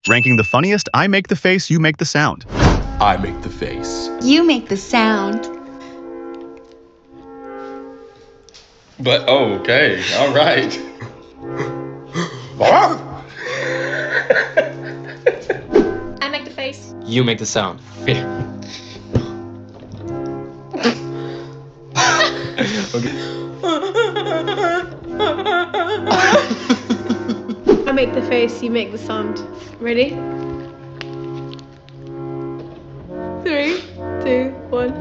Ranking the funniest, I make the face, you make the sound. I make the face. You make the sound. But, oh, okay, all right. I make the face. You make the sound. Okay. I make the face, you make the sound. Ready? 3, 2, 1.